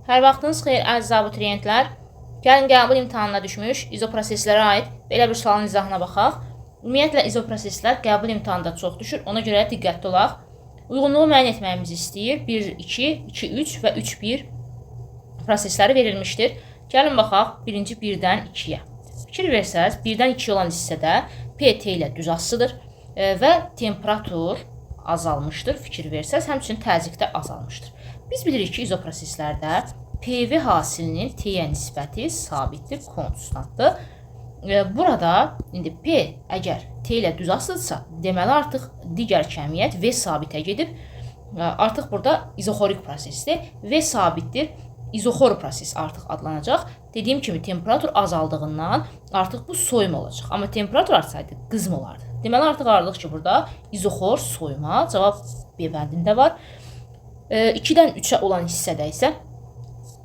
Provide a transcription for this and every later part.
Hər vaxtınız xeyir əziz abituriyentlər. Gəlin qəbul imtahanına düşmüş izoproseslərə aid belə bir sualın izahına baxaq. Ümumiyyətlə izoproseslər qəbul imtahanında çox düşür. Ona görə diqqətli olaq. Uyğunluğu müəyyən etməyimizi istəyir. 1, 2, 2, 3 və 3, 1 prosesləri verilmişdir. Gəlin baxaq birinci 1-dən 2-yə. Fikir versəz, 1-dən 2 olan hissədə PT ilə düz asıdır və temperatur azalmışdır. Fikir versəz, həmçinin təzyiq də azalmışdır. Biz bilirik ki, izoproseslərdə PV hasilinin T-yə nisbəti sabitdir, konstantdır. Burada indi P əgər T ilə düz asılıdsa, deməli artıq digər kəmiyyət V sabitə gedib. Artıq burada izoxorik prosesdir. V sabitdir. İzoxor proses artıq adlanacaq. Dediyim kimi temperatur azaldığından artıq bu soyuma olacaq. Amma temperatur artsaydı qızma olardı. Deməli artıq ayırdıq ki, burada izoxor soyuma cavab B bəndində var. 2-dən 3-ə olan hissədə isə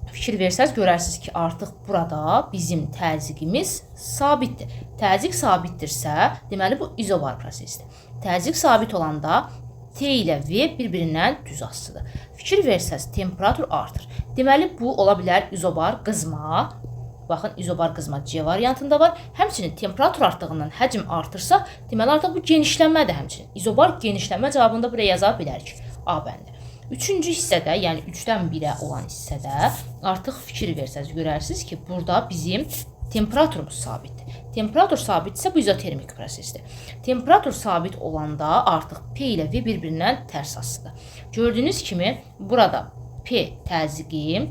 fikir versəz görərsiniz ki, artıq burada bizim təzyiqimiz sabitdir. Təzyiq sabitdirsə, deməli bu izobar prosesdir. Təzyiq sabit olanda T ilə V bir-birindən düz asılıdır. Fikir versəz temperatur artır. Deməli bu ola bilər izobar qızma. Baxın, izobar qızma C variantında var. Həmçinin temperatur artdığından həcm artırsa, deməli artıq bu genişlənmədir həmçinin. İzobar genişlənmə cavabında buraya yaza bilərik. A bəndi. Üçüncü hissədə, yəni 3-dən 1-ə olan hissədə artıq fikir versəz görərsiniz ki, burada bizim temperaturumuz sabitdir. Temperatur sabitsə bu izotermik prosesdir. Temperatur sabit olanda artıq P ilə V bir-birindən tərs asılıdır. Gördüyünüz kimi burada P təzyiqi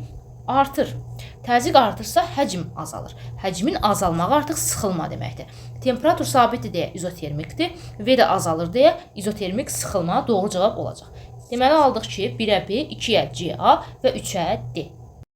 artır. Təzyiq artırsa həcm azalır. Həcmin azalmağı artıq sıxılma deməkdir. Temperatur sabitdir deyə izotermikdir. V də azalır deyə izotermik sıxılma doğru cavab olacaq. Deməli aldıq ki, 1-ə B, 2-yə CA və 3-ə D.